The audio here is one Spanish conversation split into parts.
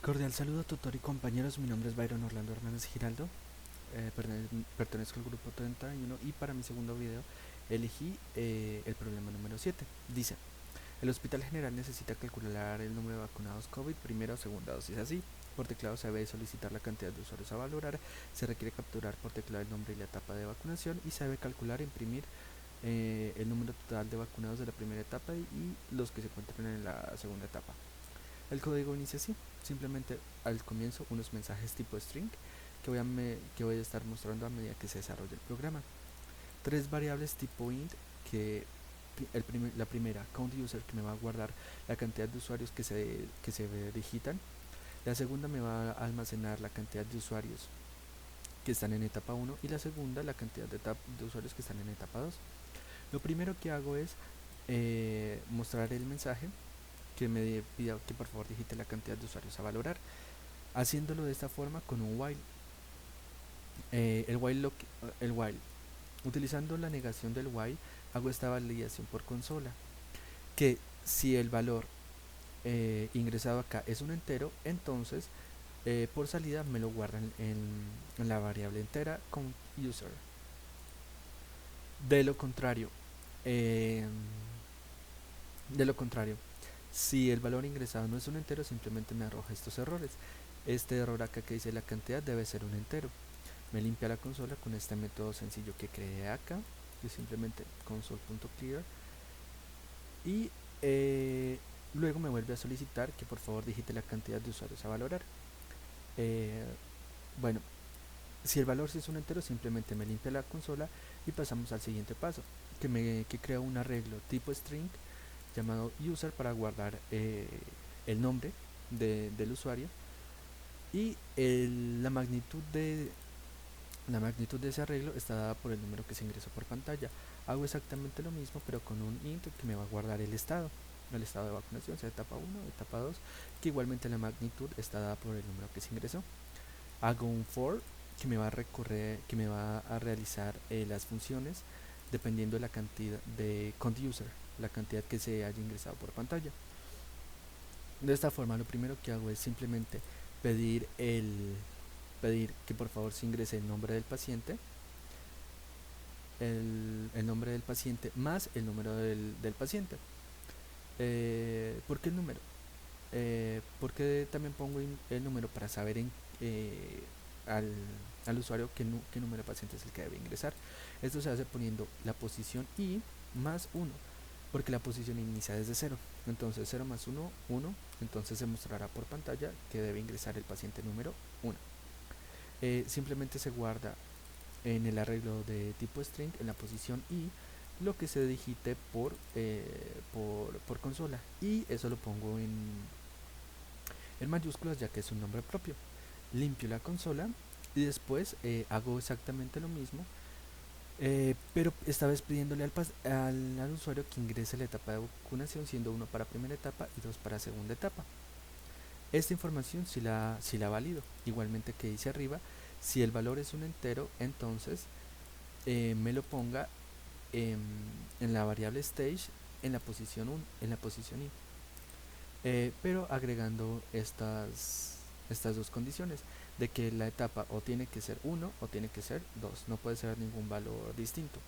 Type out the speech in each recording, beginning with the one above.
Cordial saludo, tutor y compañeros. Mi nombre es Byron Orlando Hernández Giraldo. Pertenezco al grupo 31 y para mi segundo video elegí el problema número 7. Dice: el Hospital General necesita calcular el número de vacunados COVID, primera o segunda dosis. Así, por teclado se debe solicitar la cantidad de usuarios a valorar, se requiere capturar por teclado el nombre y la etapa de vacunación y se debe calcular e imprimir el número total de vacunados de la primera etapa y los que se encuentran en la segunda etapa. El código inicia así: simplemente al comienzo unos mensajes tipo string que voy a estar mostrando a medida que se desarrolla el programa. Tres variables tipo int que la primera, count user, que me va a guardar la cantidad de usuarios que se digitan. La segunda me va a almacenar la cantidad de usuarios que están en etapa 1 y la segunda la cantidad de usuarios que están en etapa 2. Lo primero que hago es mostrar el mensaje que me pida que por favor digite la cantidad de usuarios a valorar, haciéndolo de esta forma con un while. El while, utilizando la negación del while, hago esta validación por consola, que si el valor ingresado acá es un entero, entonces por salida me lo guardan en la variable entera con user. De lo contrario, eh, de lo contrario, si el valor ingresado no es un entero, simplemente me arroja estos errores. Este error acá que dice la cantidad debe ser un entero. Me limpia la consola con este método sencillo que creé acá, que es simplemente console.clear, y luego me vuelve a solicitar que por favor digite la cantidad de usuarios a valorar. Eh, bueno, si el valor sí es un entero, simplemente me limpia la consola y pasamos al siguiente paso, que crea un arreglo tipo string llamado user para guardar el nombre del usuario y la magnitud de ese arreglo está dada por el número que se ingresó por pantalla. Hago exactamente lo mismo pero con un int que me va a guardar el estado de vacunación, sea etapa 1 o etapa 2, que igualmente la magnitud está dada por el número que se ingresó. Hago un for que me va a realizar las funciones dependiendo de la cantidad de count user, la cantidad que se haya ingresado por pantalla. De esta forma, lo primero que hago es simplemente pedir pedir que por favor se ingrese el nombre del paciente, el nombre del paciente más el número del paciente. ¿Por qué el número? Porque también pongo el número para saber al, al usuario qué número de paciente es el que debe ingresar. Esto se hace poniendo la posición i más 1, porque la posición inicia desde 0. Entonces 0 más 1, 1. Entonces se mostrará por pantalla que debe ingresar el paciente número 1. Simplemente se guarda en el arreglo de tipo string en la posición i lo que se digite por consola, y eso lo pongo en mayúsculas ya que es un nombre propio. Limpio la consola y después hago exactamente lo mismo, pero esta vez pidiéndole al usuario que ingrese la etapa de vacunación, siendo 1 para primera etapa y 2 para segunda etapa. Esta información si la valido, igualmente que dice arriba. Si el valor es un entero, entonces me lo ponga en la variable stage en la posición 1, en la posición i, pero agregando estas dos condiciones, de que la etapa o tiene que ser 1 o tiene que ser 2, no puede ser ningún valor distinto.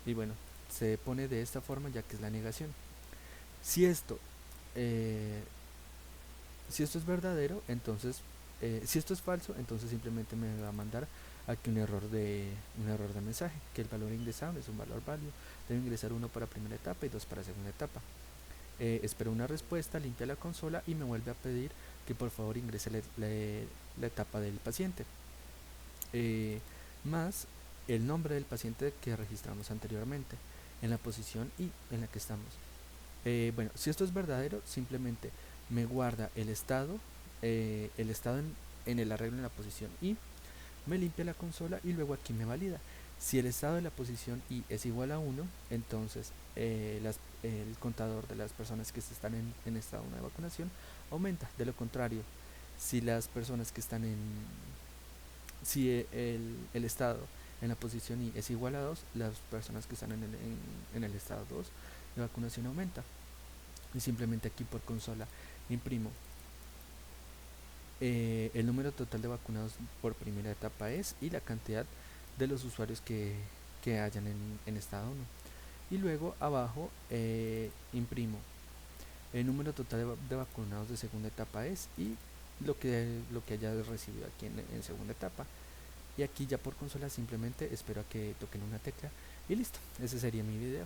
Y bueno, se pone de esta forma ya que es la negación. Si esto, eh, si esto es verdadero, entonces, si esto es falso, entonces simplemente me va a mandar aquí un error de mensaje, que el valor ingresado es un valor válido, debe ingresar 1 para primera etapa y 2 para segunda etapa. Espero una respuesta, limpia la consola y me vuelve a pedir que por favor ingrese la etapa del paciente, eh, más el nombre del paciente que registramos anteriormente en la posición i en la que estamos. Bueno, si esto es verdadero, simplemente me guarda el estado en el arreglo en la posición i, me limpia la consola y luego aquí me valida. Si el estado de la posición i es igual a 1, entonces el contador de las personas que están en estado 1 de vacunación aumenta. De lo contrario, si las personas que están si el estado en la posición i es igual a 2, las personas que están en el estado 2 de vacunación aumenta. Y simplemente aquí por consola imprimo el número total de vacunados por primera etapa es y la cantidad de los usuarios que hayan en estado 1. Y luego abajo imprimo el número total de vacunados de segunda etapa es y lo que haya recibido aquí en segunda etapa. Y aquí ya por consola simplemente espero a que toquen una tecla y listo, ese sería mi video.